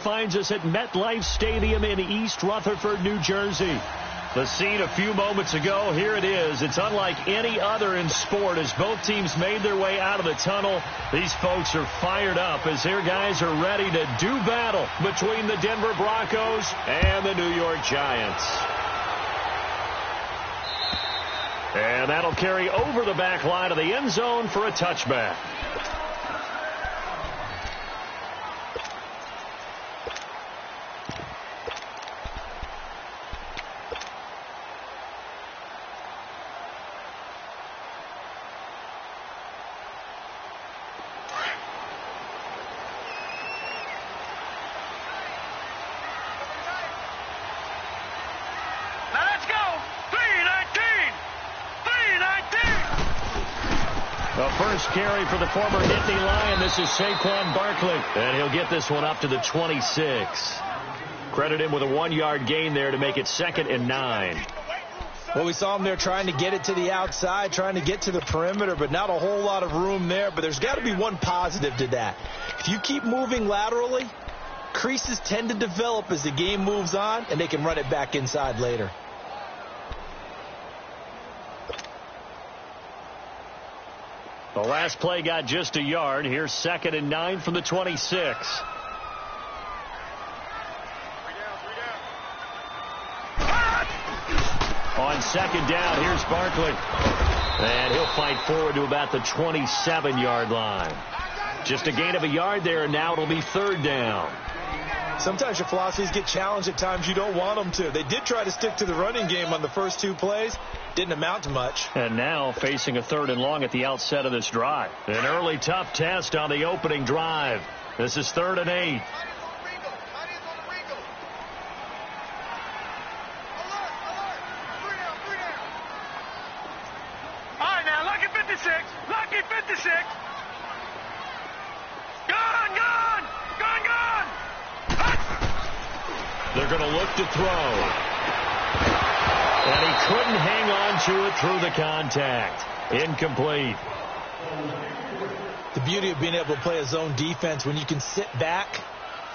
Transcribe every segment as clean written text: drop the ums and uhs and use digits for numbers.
finds us at MetLife Stadium in East Rutherford, New Jersey. The scene a few moments ago, here it is. It's unlike any other in sport as both teams made their way out of the tunnel. These folks are fired up as their guys are ready to do battle between the Denver Broncos and the New York Giants. And that'll carry over the back line of the end zone for a touchback. The first carry for the former Nittany Lion. This is Saquon Barkley. And he'll get this one up to the 26. Credit him with a 1-yard gain there to make it 2nd and 9. Well, we saw him there trying to get it to the outside, trying to get to the perimeter, but not a whole lot of room there. But there's got to be one positive to that. If you keep moving laterally, creases tend to develop as the game moves on, and they can run it back inside later. The last play got just a yard. Here's 2nd and 9 from the 26. On 2nd down, here's Barkley. And he'll fight forward to about the 27-yard line. Just a gain of a yard there, and now it'll be 3rd down. Sometimes your philosophies get challenged at times you don't want them to. They did try to stick to the running game on the first 2 plays. Didn't amount to much. And now facing a 3rd and long at the outset of this drive. An early tough test on the opening drive. This is 3rd and 8. All right, now, lucky 56. Lucky 56. Gone, gone. Gone, gone. They're going to look to throw. And he couldn't hang on to it through the contact. Incomplete. The beauty of being able to play a zone defense when you can sit back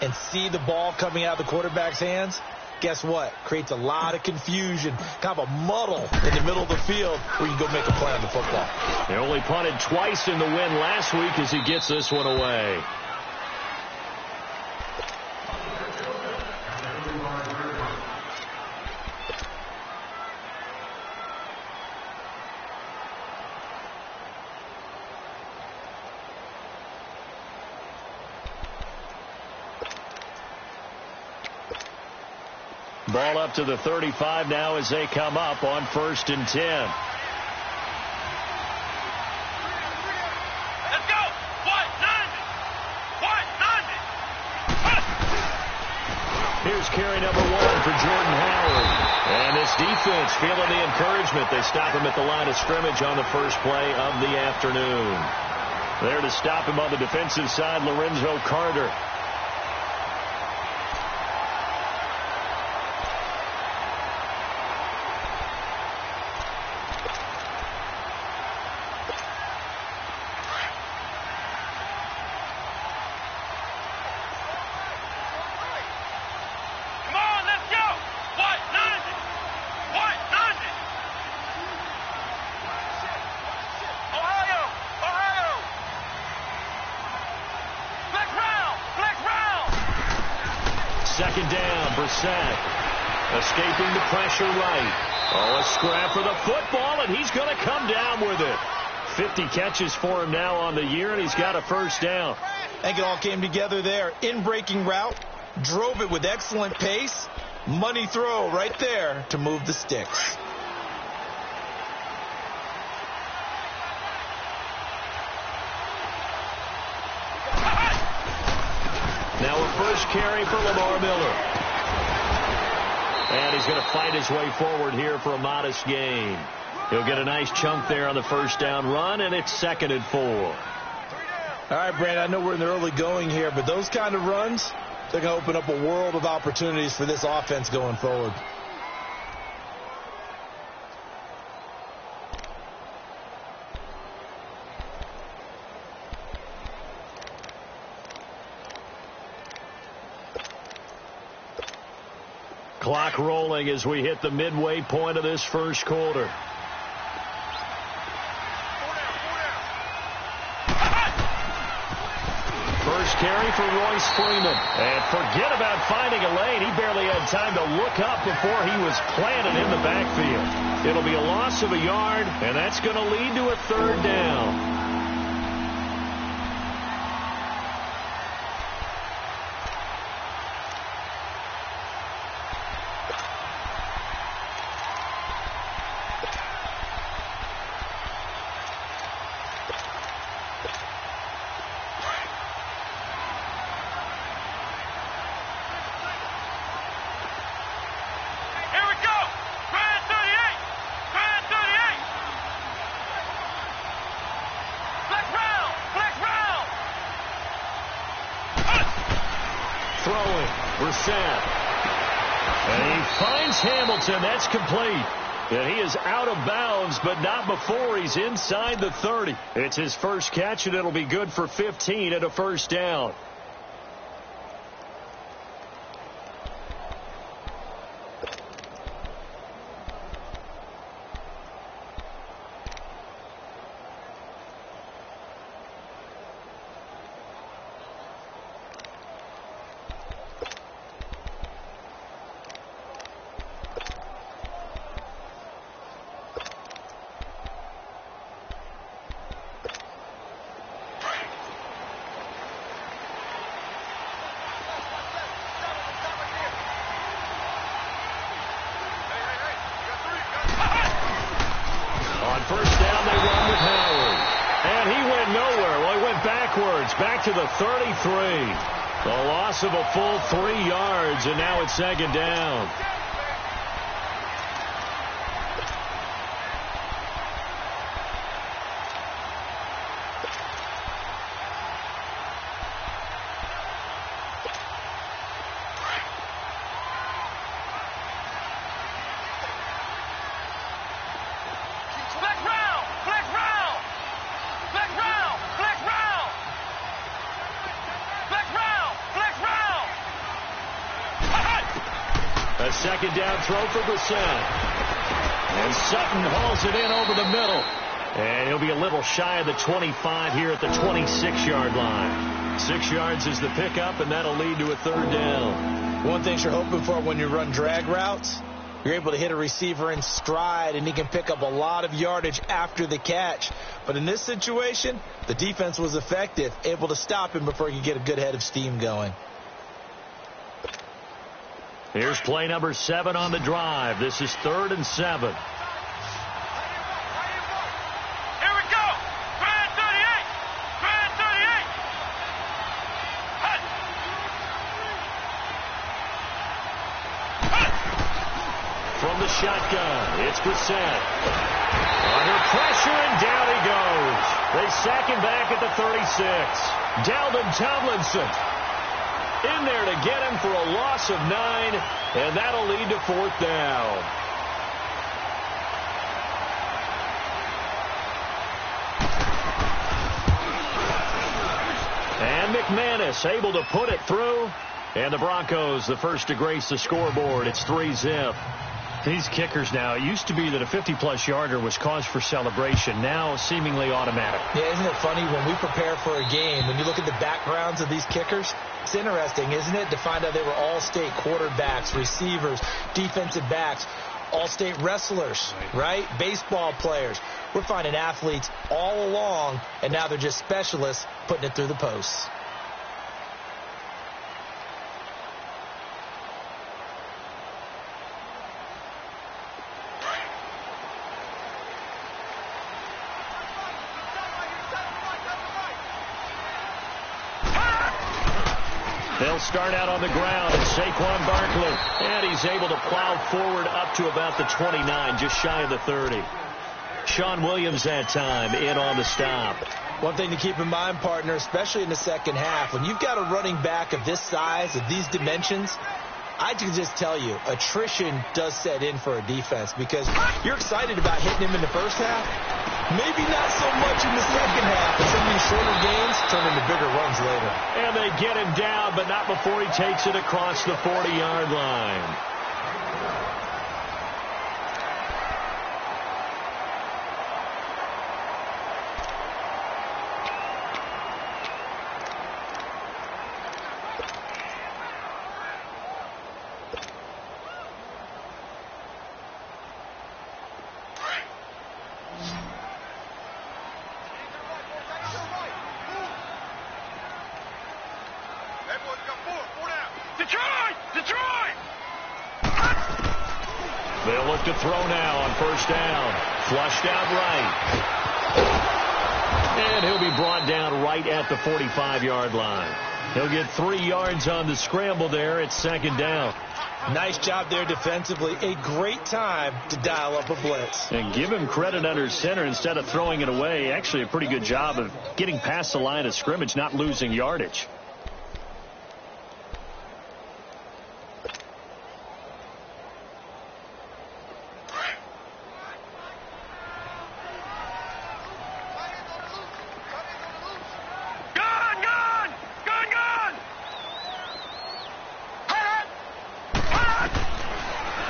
and see the ball coming out of the quarterback's hands, guess what? Creates a lot of confusion, kind of a muddle in the middle of the field where you can go make a play on the football. They only punted twice in the win last week as he gets this one away. Ball up to the 35 now as they come up on 1st and 10. Let's go. What? 90. What? 90. Here's carry number 1 for Jordan Howard. And this defense feeling the encouragement. They stop him at the line of scrimmage on the first play of the afternoon. There to stop him on the defensive side, Lorenzo Carter. Second down, Brissett. Escaping the pressure right. Oh, a scrap for the football, and he's going to come down with it. 50 catches for him now on the year, and he's got a first down. I think it all came together there. In-breaking route, drove it with excellent pace. Money throw right there to move the sticks. Now a first carry for Lamar Miller. And he's going to fight his way forward here for a modest gain. He'll get a nice chunk there on the first down run, and it's 2nd and 4. All right, Brandon, I know we're in the early going here, but those kind of runs, they're going to open up a world of opportunities for this offense going forward. Clock rolling as we hit the midway point of this first quarter. First carry for Royce Freeman. And forget about finding a lane. He barely had time to look up before he was planted in the backfield. It'll be a loss of a yard, and that's going to lead to a third down. And he finds Hamilton. That's complete. And he is out of bounds, but not before he's inside the 30. It's his first catch, and it'll be good for 15 and a first down. First down, they run with Howard. And he went nowhere. Well, he went backwards, back to the 33. The loss of a full 3 yards, and now it's second down. Second down throw for Brissett. And Sutton hauls it in over the middle. And he'll be a little shy of the 25 here at the 26-yard line. 6 yards is the pickup, and that'll lead to a third down. One thing you're hoping for when you run drag routes, you're able to hit a receiver in stride, and he can pick up a lot of yardage after the catch. But in this situation, the defense was effective, able to stop him before he could get a good head of steam going. Here's play number 7 on the drive. This is 3rd and 7. Here we go. Grand 38. Grand 38. Hut. Hut. From the shotgun, it's Brissett. Under pressure, and down he goes. They sack him back at the 36. Dalvin Tomlinson in there to get him for a loss of 9, and that'll lead to 4th down. And McManus able to put it through, and the Broncos the first to grace the scoreboard. It's 3-zip. These kickers now, it used to be that a 50-plus yarder was cause for celebration. Now seemingly automatic. Yeah, isn't it funny when we prepare for a game, when you look at the backgrounds of these kickers, it's interesting, isn't it, to find out they were all-state quarterbacks, receivers, defensive backs, all-state wrestlers, right? Baseball players. We're finding athletes all along, and now they're just specialists putting it through the posts. They'll start out on the ground, and Saquon Barkley. And he's able to plow forward up to about the 29, just shy of the 30. Sean Williams that time in on the stop. One thing to keep in mind, partner, especially in the second half, when you've got a running back of this size, of these dimensions, I can just tell you, attrition does set in for a defense because you're excited about hitting him in the first half. Maybe not so much in the second half, but some of these shorter games turn into bigger runs later. And they get him down, but not before he takes it across the 40-yard line. They'll look to throw now on first down. Flushed out right. And he'll be brought down right at the 45-yard line. He'll get 3 yards on the scramble there at second down. Nice job there defensively. A great time to dial up a blitz. And give him credit under center instead of throwing it away. Actually, a pretty good job of getting past the line of scrimmage, not losing yardage.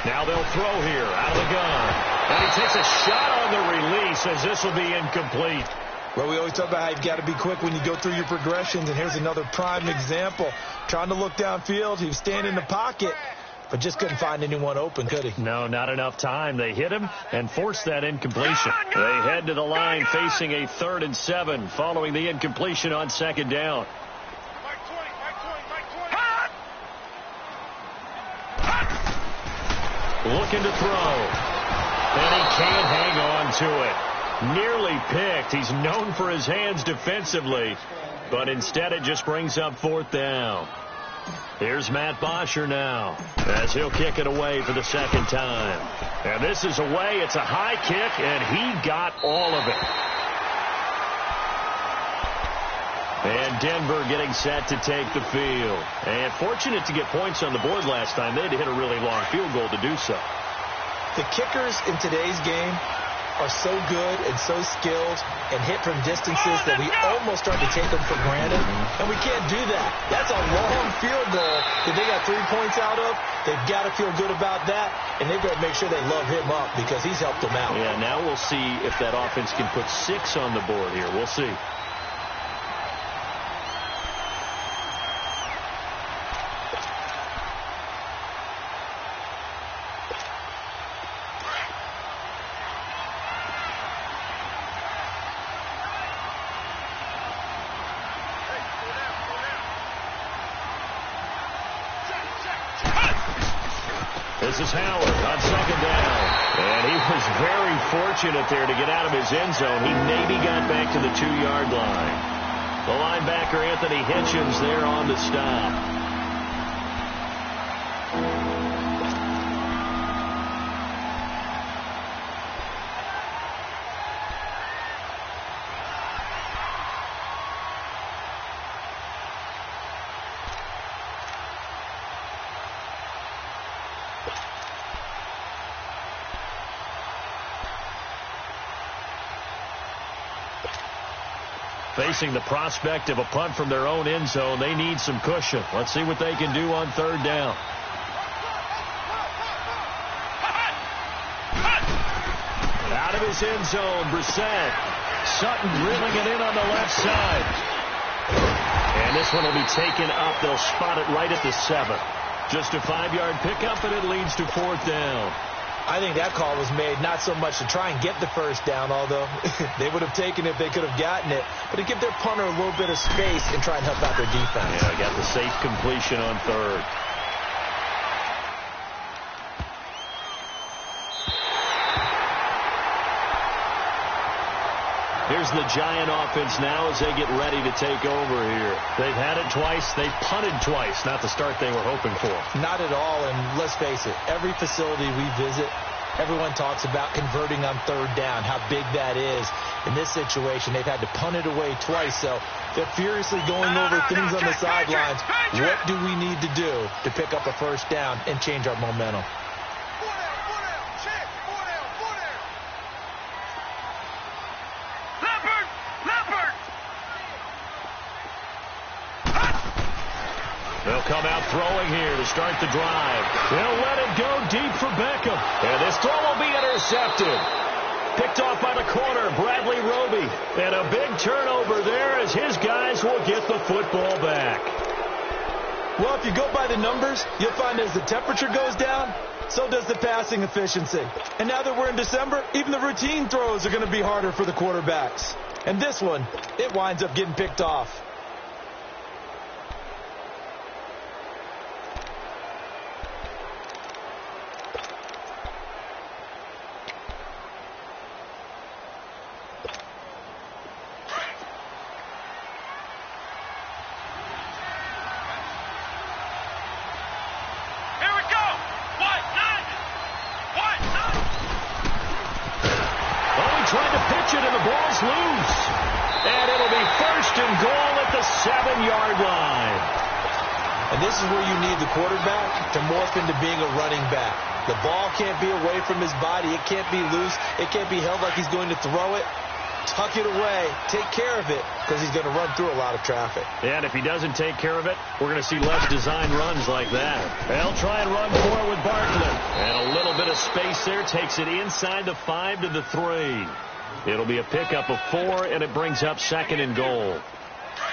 Now they'll throw here out of the gun. And he takes a shot on the release as this will be incomplete. Well, we always talk about how you've got to be quick when you go through your progressions, and here's another prime example. Trying to look downfield, he was standing in the pocket, but just couldn't find anyone open, could he? No, not enough time. They hit him and forced that incompletion. They head to the line facing a 3rd and 7 following the incompletion on second down. Looking to throw. And he can't hang on to it. Nearly picked. He's known for his hands defensively, but instead it just brings up 4th down. Here's Matt Bosher now as he'll kick it away for the 2nd time. And this is away. It's a high kick, and he got all of it. And Denver getting set to take the field. And fortunate to get points on the board last time. They had to hit a really long field goal to do so. The kickers in today's game are so good and so skilled and hit from distances that we almost start to take them for granted. And we can't do that. That's a long field goal that they got 3 points out of. They've got to feel good about that, and they've got to make sure they love him up because he's helped them out. Yeah, now we'll see if that offense can put 6 on the board here. We'll see. This is Howard on second down. And he was very fortunate there to get out of his end zone. He maybe got back to the 2-yard line. The linebacker, Anthony Hitchens, there on the stop. Facing the prospect of a punt from their own end zone, they need some cushion. Let's see what they can do on 3rd down. Out of his end zone, Brissett. Sutton drilling it in on the left side. And this one will be taken up. They'll spot it right at the 7. Just a 5-yard pickup, and it leads to 4th down. I think that call was made not so much to try and get the first down, although they would have taken it if they could have gotten it, but to give their punter a little bit of space and try and help out their defense. Yeah, got the safe completion on 3rd. Here's the Giant offense now as they get ready to take over here. They've had it twice. They've punted twice. Not the start they were hoping for. Not at all, and let's face it, every facility we visit, everyone talks about converting on 3rd down, how big that is. In this situation, they've had to punt it away twice, so they're furiously going over things on the sidelines. What do we need to do to pick up a first down and change our momentum? come out throwing here to start the drive. They'll let it go deep for Beckham. And this throw will be intercepted. Picked off by the corner, Bradley Roby. And a big turnover there as his guys will get the football back. Well, if you go by the numbers, you'll find as the temperature goes down, so does the passing efficiency. And now that we're in December, even the routine throws are going to be harder for the quarterbacks. And this one, it winds up getting picked off. Trying to pitch it, and the ball's loose. And it'll be 1st and goal at the 7-yard line. And this is where you need the quarterback to morph into being a running back. The ball can't be away from his body. It can't be loose. It can't be held like he's going to throw it. Tuck it away. Take care of it, because he's going to run through a lot of traffic. And if he doesn't take care of it, we're going to see less design runs like that. They'll try and run forward with Barkley. And a little bit of space there takes it inside the 5 to the 3. It'll be a pickup of 4, and it brings up 2nd and goal.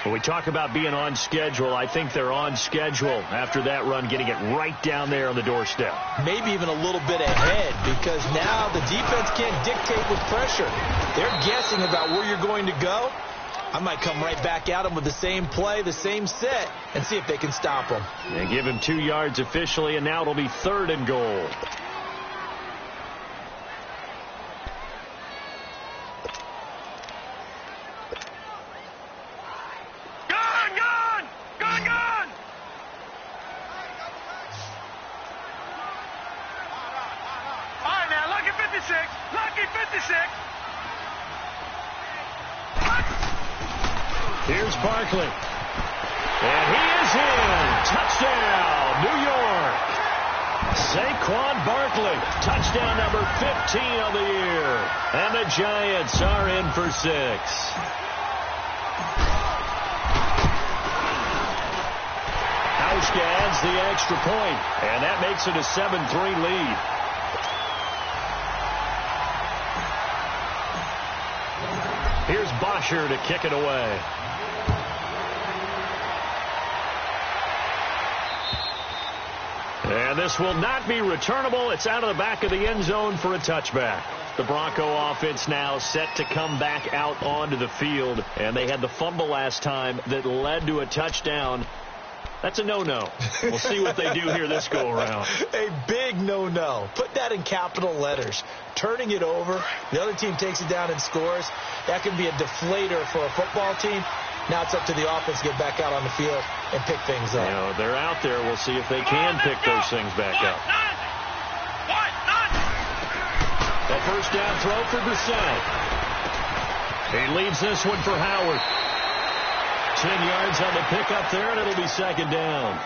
When we talk about being on schedule, I think they're on schedule after that run, getting it right down there on the doorstep. Maybe even a little bit ahead, because now the defense can't dictate with pressure. They're guessing about where you're going to go. I might come right back at them with the same play, the same set, and see if they can stop them. They give him 2 yards officially, and now it'll be 3rd and goal. Here's Barkley. And he is in. Touchdown, New York. Saquon Barkley, touchdown number 15 of the year. And the Giants are in for 6. Hauschka adds the extra point, and that makes it a 7-3 lead. Here's Bosher to kick it away. And this will not be returnable. It's out of the back of the end zone for a touchback. The Bronco offense now set to come back out onto the field. And they had the fumble last time that led to a touchdown. That's a no-no. We'll see what they do here this go-around. A big no-no. Put that in capital letters. Turning it over, the other team takes it down and scores. That can be a deflator for a football team. Now it's up to the offense to get back out on the field and pick things up. You know, they're out there. We'll see if they can pick those things back up. A first down throw for Brissett. He leads this one for Howard. 10 yards on the pickup there, and it'll be 2nd down.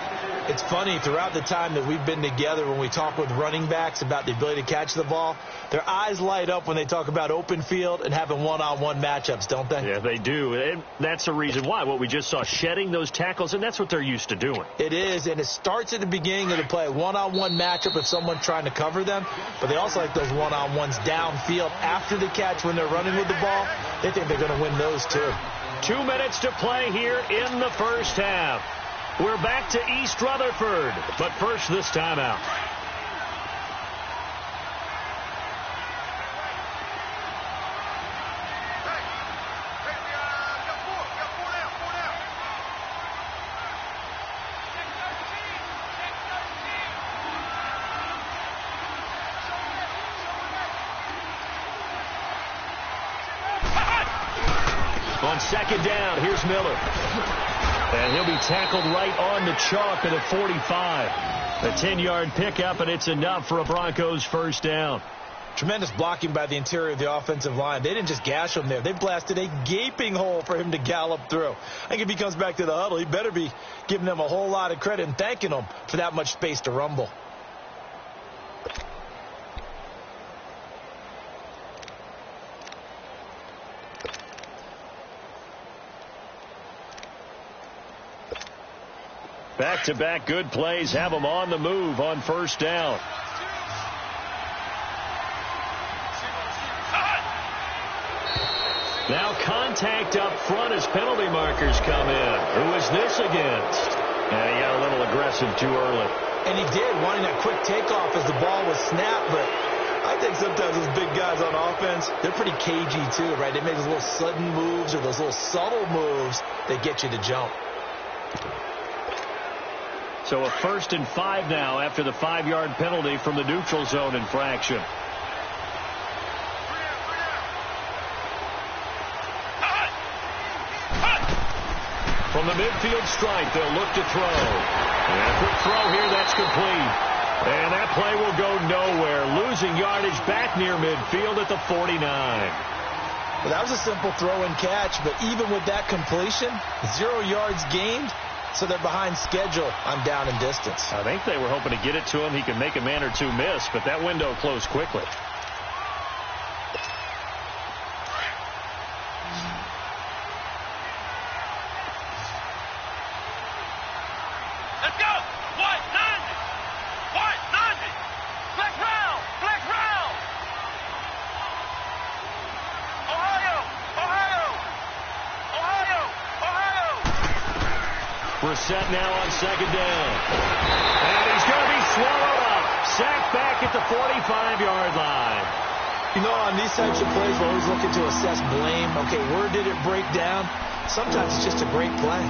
It's funny, throughout the time that we've been together, when we talk with running backs about the ability to catch the ball, their eyes light up when they talk about open field and having one-on-one matchups, don't they? Yeah, they do. And that's the reason why. What we just saw, shedding those tackles, and that's what they're used to doing. It is, and it starts at the beginning of the play. One-on-one matchup with someone trying to cover them, but they also like those one-on-ones downfield after the catch when they're running with the ball. They think they're going to win those, too. 2 minutes to play here in the first half. We're back to East Rutherford, but first this timeout. On 2nd down, here's Miller. And he'll be tackled right on the chalk at the 45. A 10-yard pickup, and it's enough for a Broncos first down. Tremendous blocking by the interior of the offensive line. They didn't just gash him there. They blasted a gaping hole for him to gallop through. I think if he comes back to the huddle, he better be giving them a whole lot of credit and thanking them for that much space to rumble. Back Back-to-back good plays have them on the move on first down. Now contact up front as penalty markers come in. Who is this against? And he got a little aggressive too early. And he did, wanting that quick takeoff as the ball was snapped. But I think sometimes those big guys on offense, they're pretty cagey too, right? They make those little sudden moves or those little subtle moves that get you to jump. So a 1st and 5 now after the 5-yard penalty from the neutral zone infraction. From the midfield stripe, they'll look to throw. And a quick throw here, that's complete. And that play will go nowhere. Losing yardage back near midfield at the 49. Well, that was a simple throw and catch, but even with that completion, 0 yards gained, so they're behind schedule on down and distance. I think they were hoping to get it to him. He could make a man or two miss, but that window closed quickly. Let's go. White 90. White 90. Black round. Black round. Ohio. Ohio. Ohio. Ohio. We're set now on 2nd down. And he's going to be swallowed up. Sacked back at the 45-yard line. You know, on these types of plays, we're always looking to assess blame. Okay, where did it break down? Sometimes it's just a great play.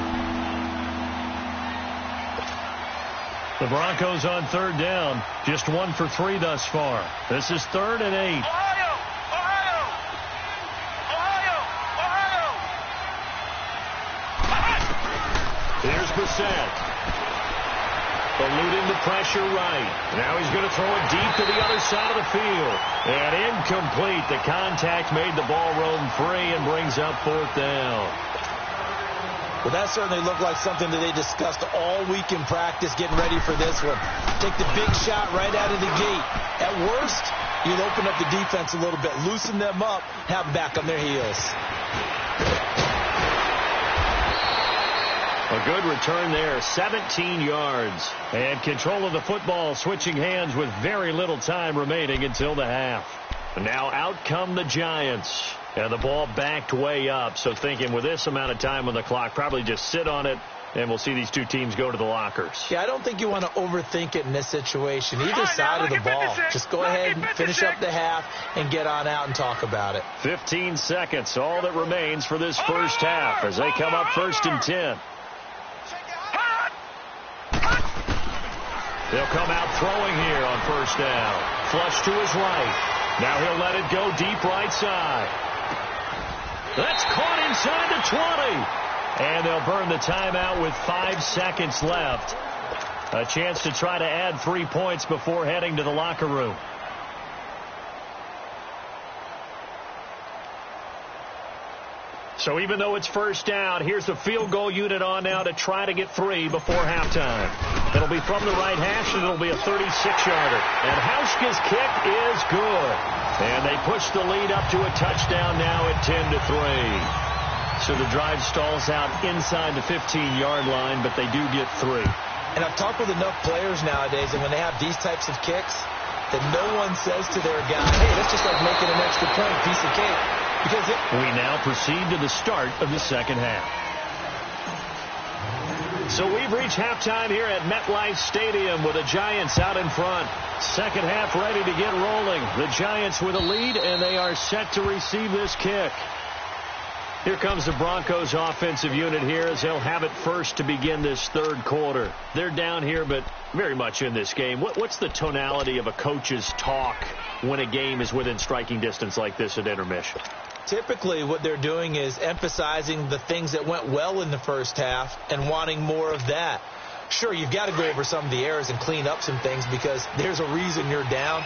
The Broncos on 3rd down. Just 1 for 3 thus far. This is 3rd and 8. Ohio. Ohio. Ohio. Ohio. Here's Brissett. Eluding the pressure right. Now he's going to throw it deep to the other side of the field. And incomplete. The contact made the ball roam free and brings up 4th down. Well, that certainly looked like something that they discussed all week in practice getting ready for this one. Take the big shot right out of the gate. At worst, you'll open up the defense a little bit, loosen them up, have them back on their heels. A good return there, 17 yards. And control of the football switching hands with very little time remaining until the half. And now out come the Giants. And the ball backed way up, so thinking with this amount of time on the clock, probably just sit on it, and we'll see these two teams go to the lockers. Yeah, I don't think you want to overthink it in this situation. Either side of the ball. Just go ahead and finish up the half and get on out and talk about it. 15 seconds, all that remains for this first half as they come up 1st and 10. They'll come out throwing here on 1st down. Flush to his right. Now he'll let it go deep right side. That's caught inside the 20. And they'll burn the timeout with 5 seconds left. A chance to try to add 3 points before heading to the locker room. So even though it's 1st down, here's the field goal unit on now to try to get 3 before halftime. It'll be from the right hash, and it'll be a 36-yarder. And Hauschka's kick is good. And they push the lead up to a touchdown now at 10-3. So the drive stalls out inside the 15-yard line, but they do get 3. And I've talked with enough players nowadays, and when they have these types of kicks, that no one says to their guy, hey, that's just like making an extra point, piece of cake. Because we now proceed to the start of the second half. So we've reached halftime here at MetLife Stadium with the Giants out in front. Second half ready to get rolling. The Giants with a lead, and they are set to receive this kick. Here comes the Broncos offensive unit here as they'll have it first to begin this 3rd quarter. They're down here, but very much in this game. What's the tonality of a coach's talk when a game is within striking distance like this at intermission? Typically what they're doing is emphasizing the things that went well in the first half and wanting more of that. Sure, you've got to go over some of the errors and clean up some things because there's a reason you're down.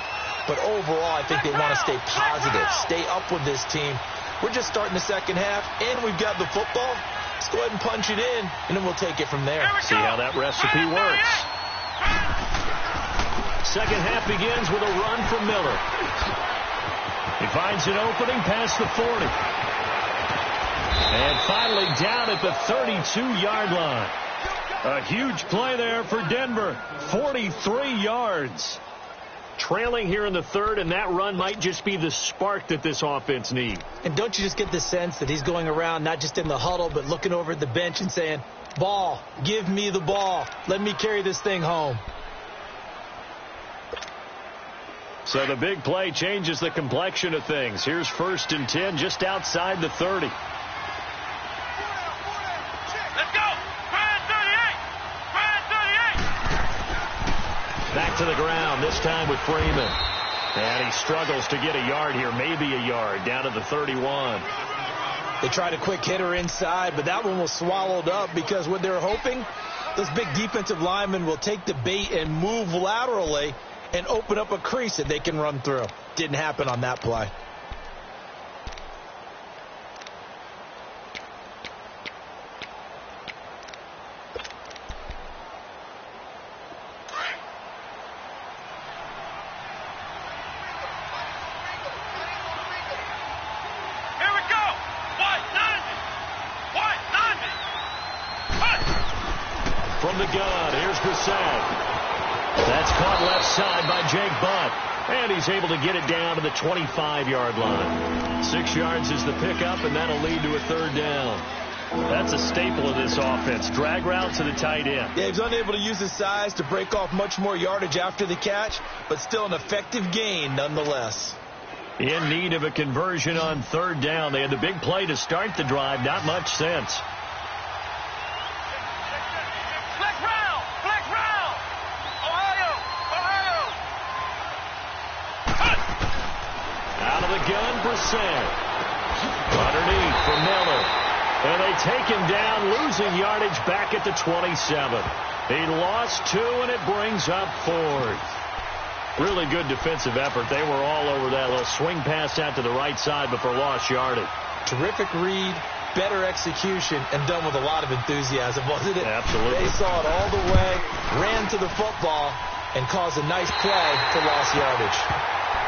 But overall, I think they want to stay positive, stay up with this team. We're just starting the second half, and we've got the football. Let's go ahead and punch it in, and then we'll take it from there. See how that recipe works. Second half begins with a run from Miller. He finds an opening past the 40. And finally down at the 32-yard line. A huge play there for Denver. 43 yards. Trailing here in the third, and that run might just be the spark that this offense needs. And don't you just get the sense that he's going around not just in the huddle, but looking over at the bench and saying, ball, give me the ball. Let me carry this thing home. So the big play changes the complexion of things. Here's 1st and 10 just outside the 30. Let's go. Brian 38. Brian 38. Back to the ground, this time with Freeman. And he struggles to get a yard here, maybe a yard, down to the 31. They tried a quick hitter inside, but that one was swallowed up because what they're hoping, those big defensive linemen will take the bait and move laterally and open up a crease that they can run through. Didn't happen on that play. From the gun, here's Brissett. That's caught left side by Jake Butt. And he's able to get it down to the 25-yard line. 6 yards is the pickup, and that'll lead to a 3rd down. That's a staple of this offense. Drag route to the tight end. Yeah, he's unable to use his size to break off much more yardage after the catch, but still an effective gain nonetheless. In need of a conversion on 3rd down. They had the big play to start the drive. Not much sense. Gun, Brissett. Underneath for Miller. And they take him down, losing yardage back at the 27. He lost 2, and it brings up 4th. Really good defensive effort. They were all over that little swing pass out to the right side before lost yardage. Terrific read, better execution, and done with a lot of enthusiasm, wasn't it? Absolutely. They saw it all the way, ran to the football, and caused a nice play for lost yardage.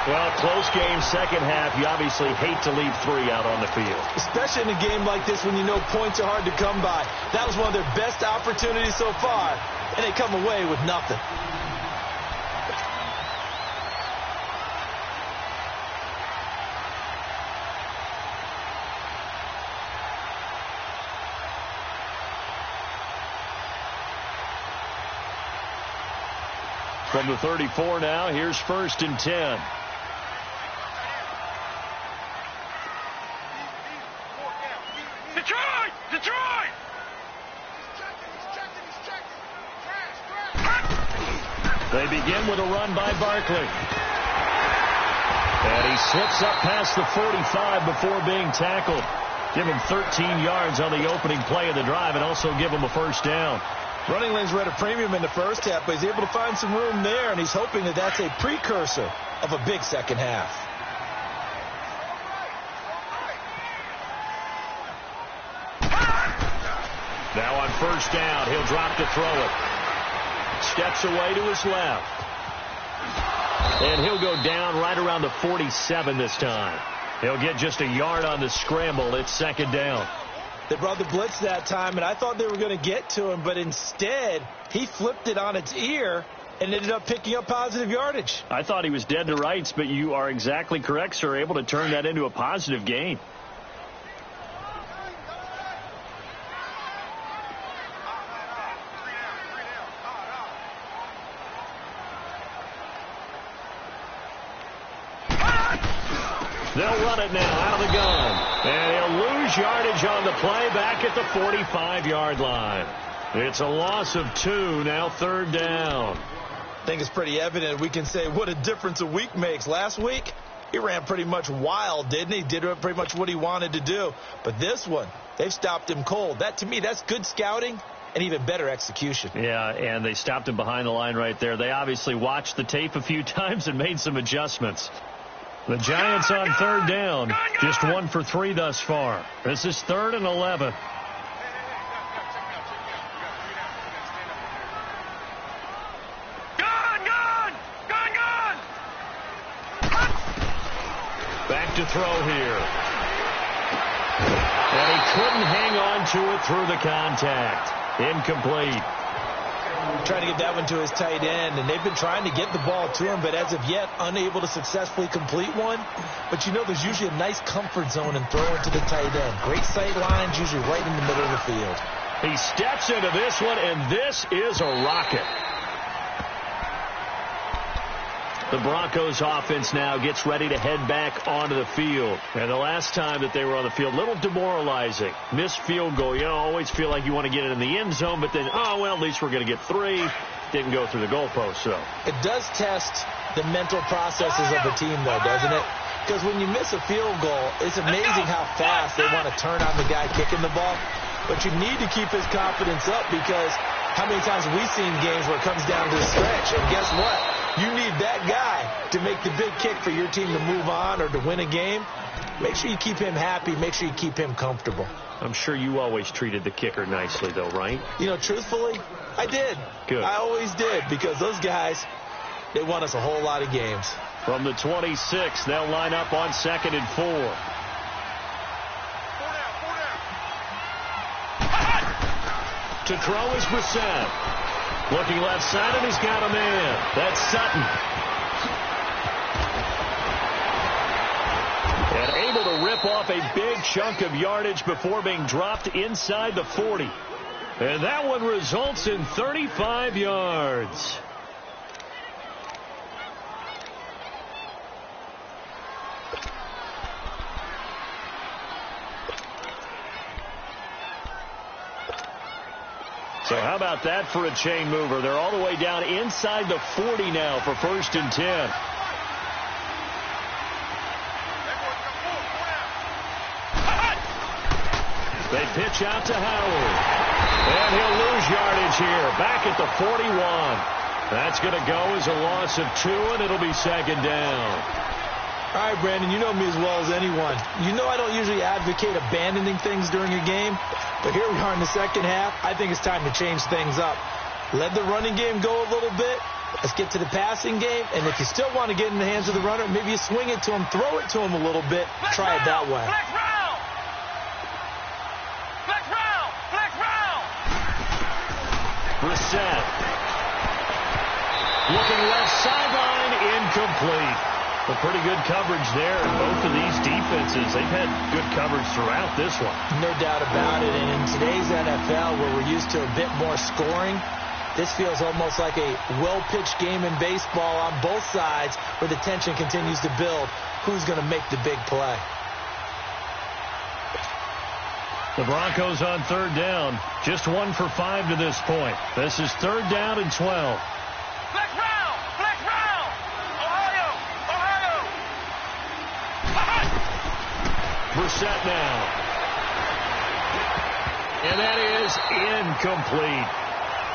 Well, close game, second half. You obviously hate to leave 3 out on the field. Especially in a game like this when you know points are hard to come by. That was one of their best opportunities so far, and they come away with nothing. From the 34 now, here's 1st and 10. Detroit! They begin with a run by Barkley. And he slips up past the 45 before being tackled. Give him 13 yards on the opening play of the drive and also give him a 1st down. Running lanes were at a premium in the first half, but he's able to find some room there, and he's hoping that that's a precursor of a big second half. Now on 1st down, he'll drop to throw it. Steps away to his left. And he'll go down right around the 47 this time. He'll get just a yard on the scramble. It's 2nd down. They brought the blitz that time, and I thought they were going to get to him, but instead, he flipped it on its ear and ended up picking up positive yardage. I thought he was dead to rights, but you are exactly correct, sir, able to turn that into a positive gain. They'll run it now out of the gun. And he'll lose yardage on the play back at the 45-yard line. It's a loss of 2, now 3rd down. I think it's pretty evident. We can say what a difference a week makes. Last week, he ran pretty much wild, didn't he? Did pretty much what he wanted to do. But this one, they've stopped him cold. That, to me, that's good scouting and even better execution. Yeah, and they stopped him behind the line right there. They obviously watched the tape a few times and made some adjustments. The Giants on 3rd down, just 1 for 3 thus far. This is 3rd and 11. Back to throw here. And he couldn't hang on to it through the contact. Incomplete. Trying to get that one to his tight end, and they've been trying to get the ball to him, but as of yet, unable to successfully complete one. But you know, there's usually a nice comfort zone in throwing to the tight end. Great sight lines, usually right in the middle of the field. He steps into this one, and this is a rocket. The Broncos offense now gets ready to head back onto the field. And the last time that they were on the field, a little demoralizing. Missed field goal. You always feel like you want to get it in the end zone, but then, oh, well, at least we're going to get 3. Didn't go through the goalpost, so. It does test the mental processes of the team, though, doesn't it? Because when you miss a field goal, it's amazing how fast they want to turn on the guy kicking the ball. But you need to keep his confidence up, because how many times have we seen games where it comes down to the stretch? And guess what? You need that guy to make the big kick for your team to move on or to win a game. Make sure you keep him happy. Make sure you keep him comfortable. I'm sure you always treated the kicker nicely, though, right? You know, truthfully, I did. Good. I always did, because those guys, they won us a whole lot of games. From the 26, they'll line up on 2nd and 4. To throw is Brissett. Looking left side, and he's got a man. That's Sutton. And able to rip off a big chunk of yardage before being dropped inside the 40. And that one results in 35 yards. So how about that for a chain mover? They're all the way down inside the 40 now for 1st and 10. They pitch out to Howard. And he'll lose yardage here. Back at the 41. That's going to go as a loss of 2, and it'll be 2nd down. All right, Brandon, you know me as well as anyone. You know I don't usually advocate abandoning things during a game, but here we are in the second half. I think it's time to change things up. Let the running game go a little bit. Let's get to the passing game, and if you still want to get in the hands of the runner, maybe you swing it to him, throw it to him a little bit, try it that way. Flex round! Flex round! Flex round! Brissett. Looking left sideline, incomplete. A pretty good coverage there. Both of these defenses, they've had good coverage throughout this one. No doubt about it. And in today's NFL, where we're used to a bit more scoring, this feels almost like a well-pitched game in baseball on both sides, where the tension continues to build. Who's going to make the big play? The Broncos on 3rd down. Just 1 for 5 to this point. This is 3rd down and 12. Flex round! Flex round! Ohio! Ohio! Brissett now. And that is incomplete.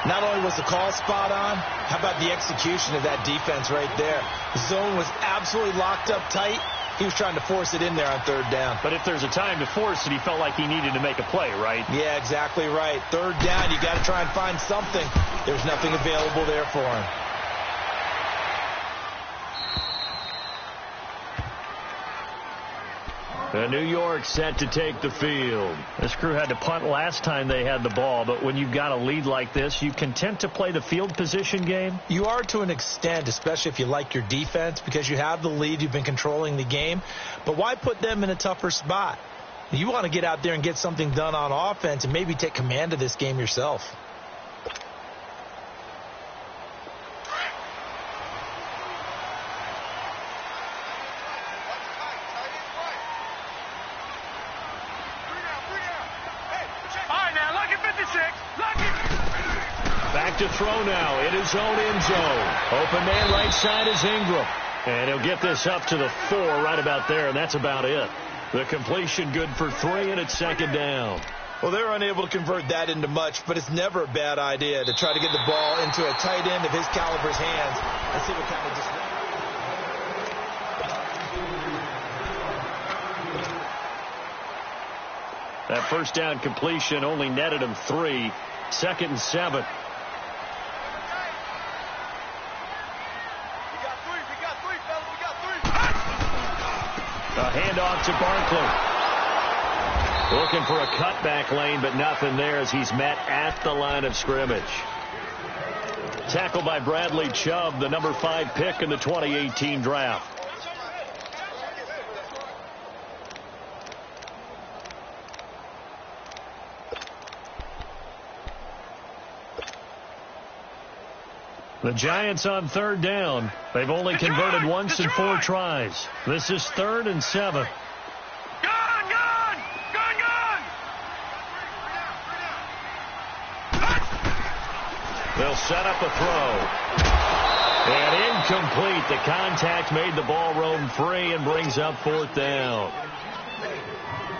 Not only was the call spot on, how about the execution of that defense right there? The zone was absolutely locked up tight. He was trying to force it in there on 3rd down. But if there's a time to force it, he felt like he needed to make a play, right? Yeah, exactly right. 3rd down, you got to try and find something. There's nothing available there for him. New York set to take the field. This crew had to punt last time they had the ball, but when you've got a lead like this, you content to play the field position game? You are to an extent, especially if you like your defense, because you have the lead, you've been controlling the game. But why put them in a tougher spot? You want to get out there and get something done on offense and maybe take command of this game yourself. Back to throw now in his own end zone. Open man right side is Ingram. And he'll get this up to the 4 right about there, and that's about it. The completion good for 3, and it's 2nd down. Well, they're unable to convert that into much, but it's never a bad idea to try to get the ball into a tight end of his caliber's hands and see what kind of disruption. That first down completion only netted him 3. 2nd and 7. A handoff to Barkley. Looking for a cutback lane, but nothing there as he's met at the line of scrimmage. Tackled by Bradley Chubb, the number 5 pick in the 2018 draft. The Giants on 3rd down. They've only converted once in 4 tries. This is 3rd and 7. They'll set up a throw. And incomplete. The contact made the ball roam free and brings up 4th down.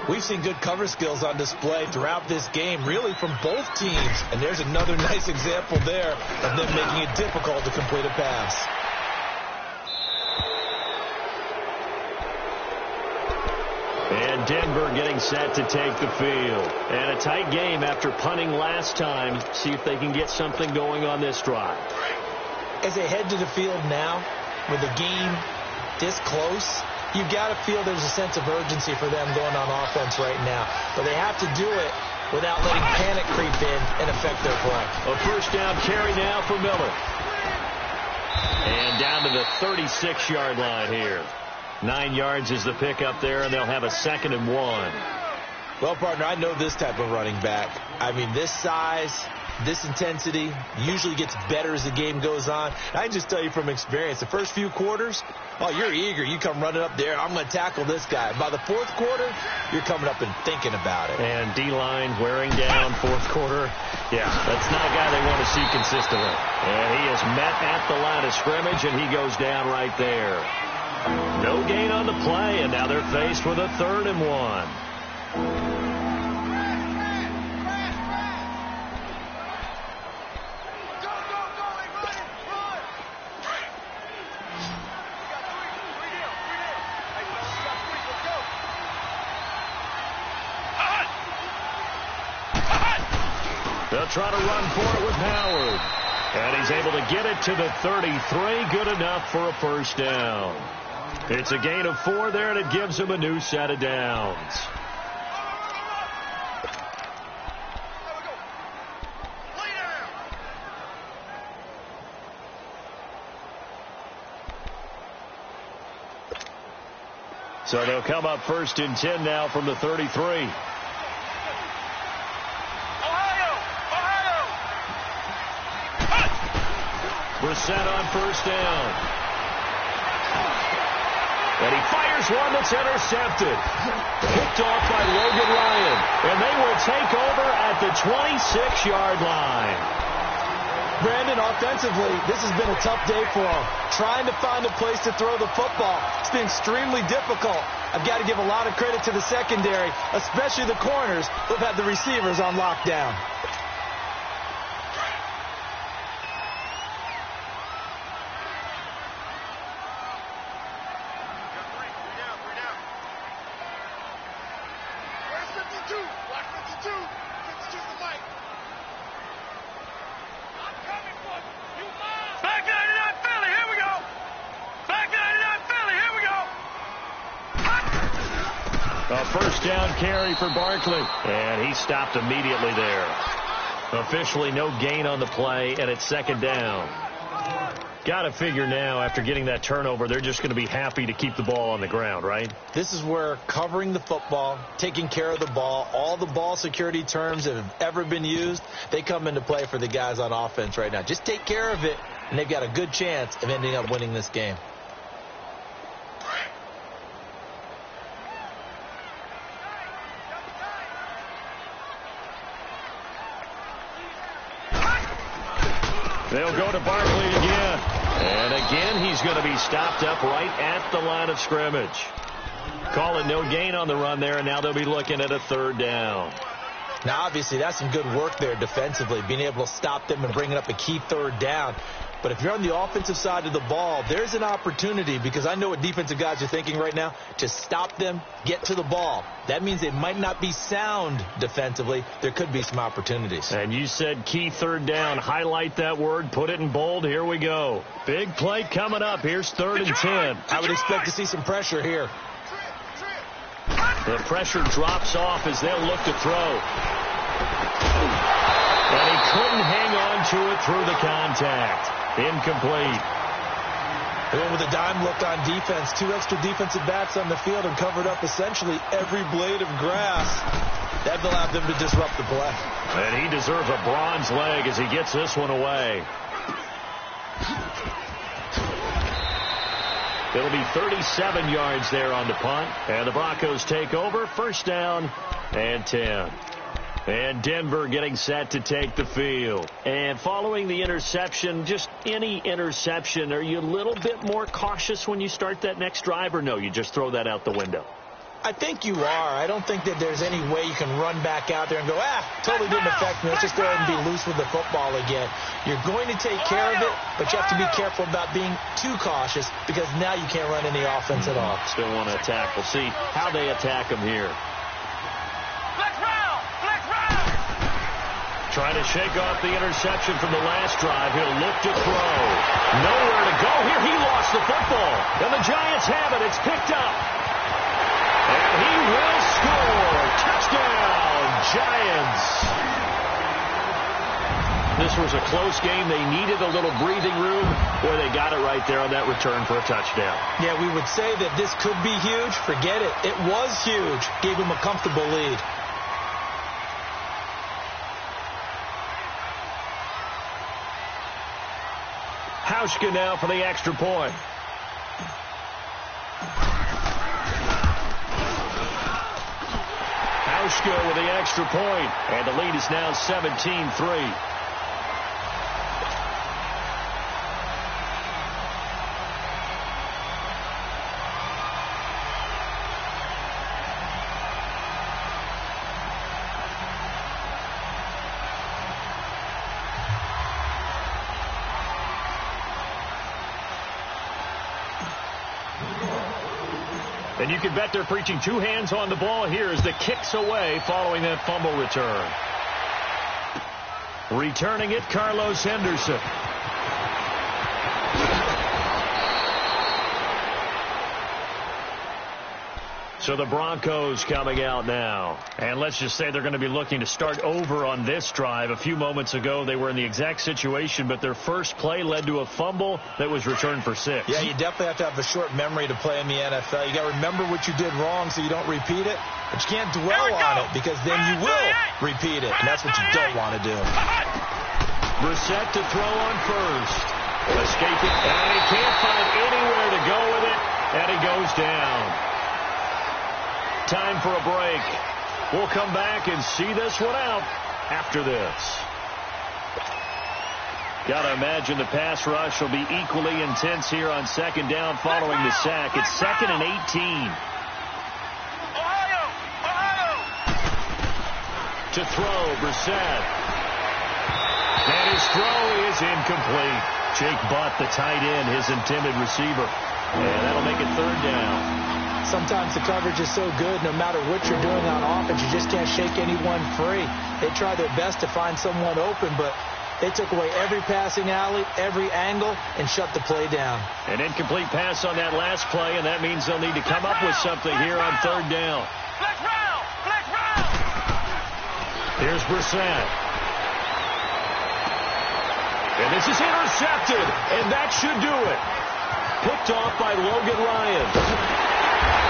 We've seen good cover skills on display throughout this game, really from both teams. And there's another nice example there of them making it difficult to complete a pass. And Denver getting set to take the field. And a tight game after punting last time. See if they can get something going on this drive. As they head to the field now, with the game this close, you've got to feel there's a sense of urgency for them going on offense right now. But they have to do it without letting panic creep in and affect their play. A 1st down carry now for Miller. And down to the 36-yard line here. 9 yards is the pickup there, and they'll have a 2nd and 1. Well, partner, I know this type of running back. I mean, this size, this intensity usually gets better as the game goes on. I can just tell you from experience, the first few quarters, oh, you're eager. You come running up there. I'm going to tackle this guy. By the 4th quarter, you're coming up and thinking about it. And D-line wearing down 4th quarter. Yeah, that's not a guy they want to see consistently. And he is met at the line of scrimmage, and he goes down right there. No gain on the play, and now they're faced with a 3rd and 1. They'll try to run for it with Howard. And he's able to get it to the 33. Good enough for a 1st down. It's a gain of 4 there, and it gives him a new set of downs. So they'll come up 1st and 10 now from the 33. Brissett on 1st down. And he fires one that's intercepted. Picked off by Logan Ryan. And they will take over at the 26-yard line. Brandon, offensively, this has been a tough day for him. Trying to find a place to throw the football. It's been extremely difficult. I've got to give a lot of credit to the secondary, especially the corners who've had the receivers on lockdown. A 1st down carry for Barkley. And he stopped immediately there. Officially no gain on the play, and it's 2nd down. Got to figure now, after getting that turnover, they're just going to be happy to keep the ball on the ground, right? This is where covering the football, taking care of the ball, all the ball security terms that have ever been used, they come into play for the guys on offense right now. Just take care of it, and they've got a good chance of ending up winning this game. They'll go to Barkley again. And again, he's going to be stopped up right at the line of scrimmage. Call it no gain on the run there, and now they'll be looking at a 3rd down. Now, obviously, that's some good work there defensively, being able to stop them and bringing up a key 3rd down. But if you're on the offensive side of the ball, there's an opportunity, because I know what defensive guys are thinking right now, to stop them, get to the ball. That means they might not be sound defensively. There could be some opportunities. And you said key 3rd down. Highlight that word. Put it in bold. Here we go. Big play coming up. Here's 3rd and 10. I would expect to see some pressure here. The pressure drops off as they'll look to throw. And he couldn't hang on to it through the contact. Incomplete. And with a dime look on defense, 2 extra defensive backs on the field and covered up essentially every blade of grass. That allowed them to disrupt the play. And he deserves a bronze leg as he gets this one away. It'll be 37 yards there on the punt. And the Broncos take over. First down and 10. And Denver getting set to take the field. And following the interception, just any interception, are you a little bit more cautious when you start that next drive, or no, you just throw that out the window? I think you are. I don't think that there's any way you can run back out there and go, totally didn't affect me. Let's just go ahead and be loose with the football again. You're going to take care of it, but you have to be careful about being too cautious because now you can't run any offense at all. Still want to attack. We'll see how they attack him here. Trying to shake off the interception from the last drive. He'll look to throw. Nowhere to go here. He lost the football. And the Giants have it. It's picked up. And he will score. Touchdown, Giants. This was a close game. They needed a little breathing room. Boy, they got it right there on that return for a touchdown. Yeah, we would say that this could be huge. Forget it. It was huge. Gave him a comfortable lead. Hauschka now for the extra point. Hauschka with the extra point, and the lead is now 17-3. And you can bet they're preaching 2 hands on the ball here as the kick's away following that fumble return. Returning it, Carlos Henderson. So the Broncos coming out now. And let's just say they're going to be looking to start over on this drive. A few moments ago, they were in the exact situation, but their first play led to a fumble that was returned for 6. Yeah, you definitely have to have a short memory to play in the NFL. You got to remember what you did wrong so you don't repeat it. But you can't dwell on it because then you will repeat it. And that's what you don't want to do. Brissett to throw on first. Escaping. And he can't find anywhere to go with it. And he goes down. Time for a break. We'll come back and see this one out after this. Got to imagine the pass rush will be equally intense here on second down following the sack. It's 2nd and 18. To throw, Brissett. And his throw is incomplete. Jake Butt, the tight end, his intended receiver. And that'll make it 3rd down. Sometimes the coverage is so good, no matter what you're doing on offense, you just can't shake anyone free. They try their best to find someone open, but they took away every passing alley, every angle, and shut the play down. An incomplete pass on that last play, and that means they'll need to come up with something here on 3rd down. Here's Brissett. And this is intercepted, and that should do it. Picked off by Logan Ryan.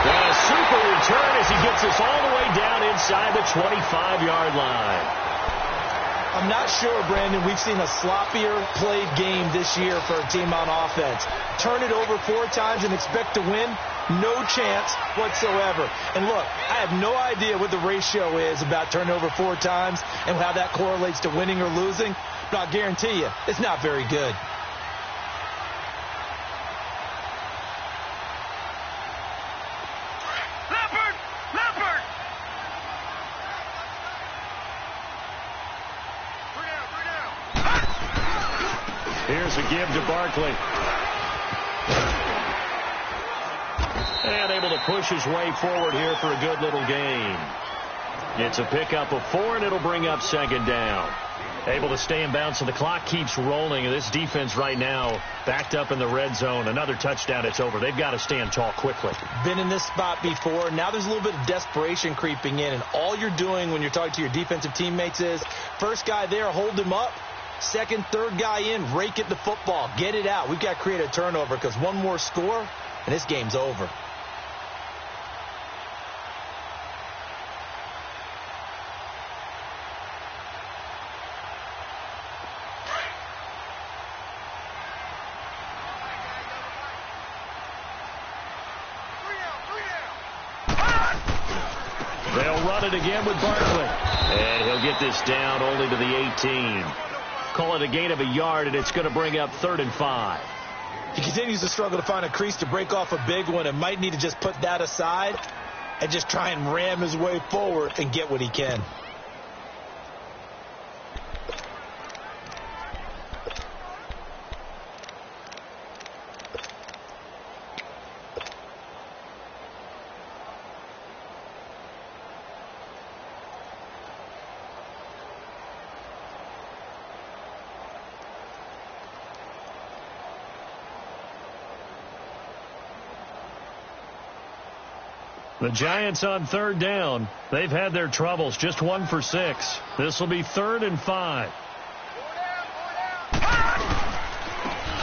And a super return as he gets us all the way down inside the 25-yard line. I'm not sure, Brandon, we've seen a sloppier played game this year for a team on offense. Turn it over 4 times and expect to win? No chance whatsoever. And look, I have no idea what the ratio is about turning over 4 times and how that correlates to winning or losing, but I'll guarantee you it's not very good. Here's a give to Barkley. And able to push his way forward here for a good little gain. It's a pickup of 4, and it'll bring up 2nd down. Able to stay in bounds, so the clock keeps rolling. And this defense right now backed up in the red zone. Another touchdown, it's over. They've got to stand tall quickly. Been in this spot before. Now there's a little bit of desperation creeping in. And all you're doing when you're talking to your defensive teammates is, first guy there, hold him up. Second, third guy in, rake at the football. Get it out. We've got to create a turnover because one more score, and this game's over. They'll run it again with Barkley. And he'll get this down only to the 18. Call it a gain of a yard, and it's going to bring up 3rd and 5. He continues to struggle to find a crease to break off a big one and might need to just put that aside and just try and ram his way forward and get what he can. The Giants on 3rd down. They've had their troubles. Just 1 for 6. This will be 3rd and 5.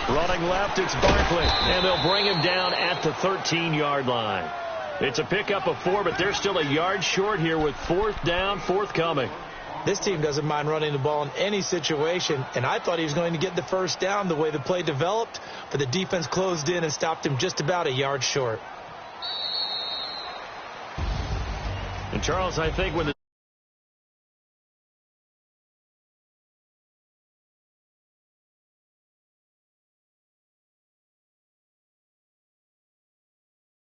Running left, it's Barkley. And they'll bring him down at the 13-yard line. It's a pickup of 4, but they're still a yard short here with 4th down, forthcoming. This team doesn't mind running the ball in any situation, and I thought he was going to get the first down the way the play developed, but the defense closed in and stopped him just about a yard short. And Charles, I think when the